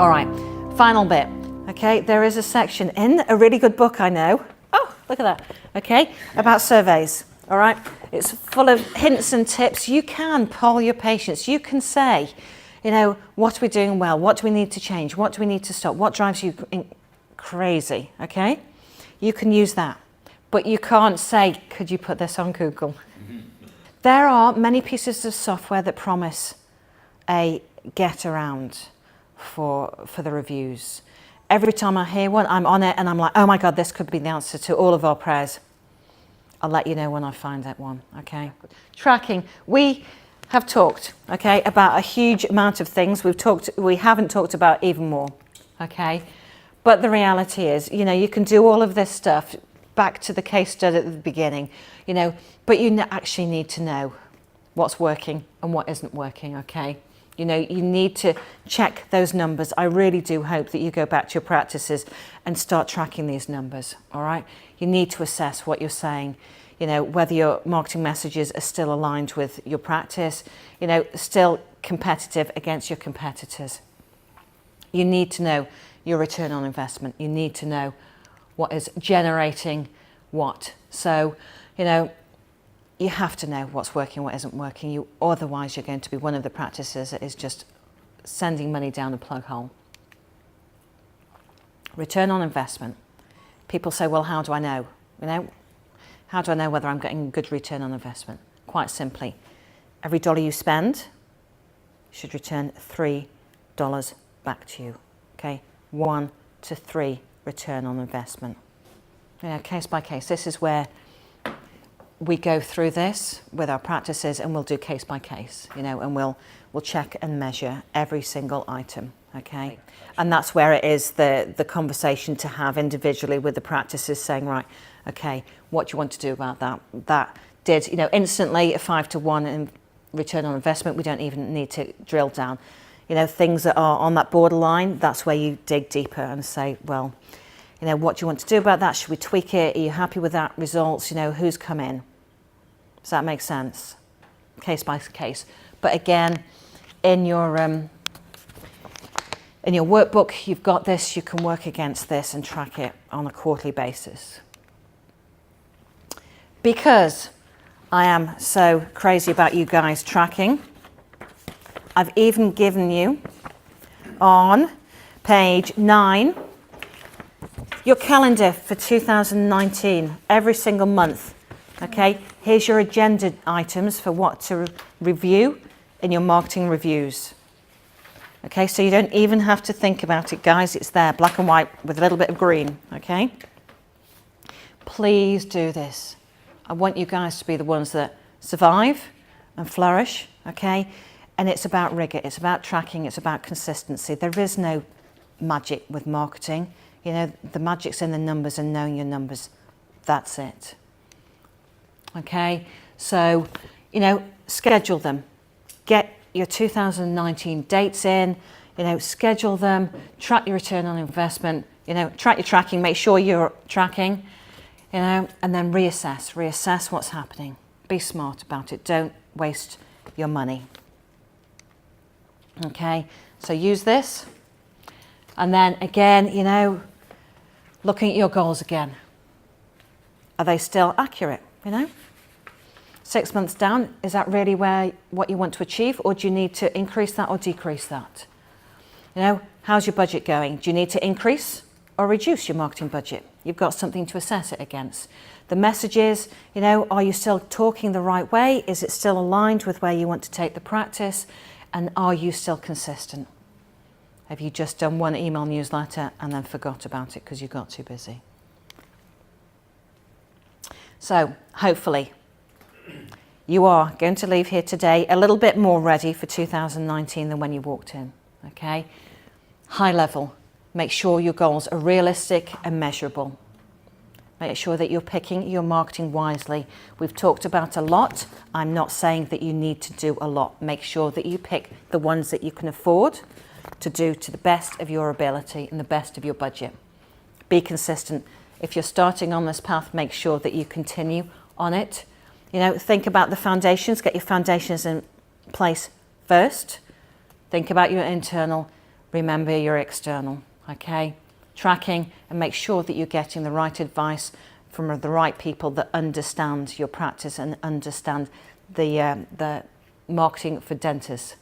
All right, final bit. Okay, there is a section in a really good book I know. Oh, look at that. Okay, about surveys. All right, it's full of hints and tips. You can poll your patients. You can say, you know, what are we doing well? What do we need to change? What do we need to stop? What drives you crazy? Okay, you can use that, but you can't say, could you put this on Google? There are many pieces of software that promise a get around for the reviews. Every time I hear one, I'm on it and I'm like, oh my God, this could be the answer to all of our prayers. I'll let you know when I find that one, okay? Tracking, we have talked, okay, about a huge amount of things. We haven't talked about even more, okay? But the reality is, you know, you can do all of this stuff back to the case study at the beginning, you know, but you actually need to know what's working and what isn't working, okay? You know, you need to check those numbers. I really do hope that you go back to your practices and start tracking these numbers, all right? You need to assess what you're saying, you know, whether your marketing messages are still aligned with your practice, you know, still competitive against your competitors. You need to know your return on investment. You need to know what is generating what. So, you know, you have to know what's working, what isn't working. Otherwise, you're going to be one of the practices that is just sending money down a plug hole. Return on investment. People say, well, how do I know? You know, how do I know whether I'm getting a good return on investment? Quite simply, every dollar you spend should return $3 back to you. Okay, 1 to 3 return on investment. Yeah, case by case. This is where we go through this with our practices, and we'll do case by case, you know, and we'll check and measure every single item, okay? And that's where it is the conversation to have individually with the practices, saying, right, okay, what do you want to do about that? That did, you know, instantly a 5 to 1 in return on investment. We don't even need to drill down. You know, things that are on that borderline, that's where you dig deeper and say, well, you know, what do you want to do about that? Should we tweak it? Are you happy with that results? You know, who's come in? Does that make sense? Case by case. But again, in your workbook, you've got this. You can work against this and track it on a quarterly basis. Because I am so crazy about you guys tracking, I've even given you on page 9 your calendar for 2019, every single month. Okay, here's your agenda items for what to review in your marketing reviews. Okay, so you don't even have to think about it, guys. It's there, black and white with a little bit of green, okay? Please do this. I want you guys to be the ones that survive and flourish, okay? And it's about rigor, it's about tracking, it's about consistency. There is no magic with marketing. You know, the magic's in the numbers and knowing your numbers. That's it. Okay, so, you know, schedule them. Get your 2019 dates in, you know, schedule them, track your return on investment, you know, track your tracking, make sure you're tracking, you know, and then reassess what's happening. Be smart about it. Don't waste your money. Okay, so use this. And then again, you know, looking at your goals again. Are they still accurate, you know? 6 months down, is that really what you want to achieve, or do you need to increase that or decrease that? You know, how's your budget going? Do you need to increase or reduce your marketing budget? You've got something to assess it against. The messages, you know, are you still talking the right way? Is it still aligned with where you want to take the practice? And are you still consistent? Have you just done one email newsletter and then forgot about it because you got too busy? So hopefully you are going to leave here today a little bit more ready for 2019 than when you walked in, okay? High level, make sure your goals are realistic and measurable. Make sure that you're picking your marketing wisely. We've talked about a lot. I'm not saying that you need to do a lot. Make sure that you pick the ones that you can afford to do to the best of your ability and the best of your budget. Be consistent. If you're starting on this path, make sure that you continue on it. You know, think about the foundations. Get your foundations in place first. Think about your internal remember you're external, okay? Tracking and make sure that you're getting the right advice from the right people that understand your practice and understand the marketing for dentists.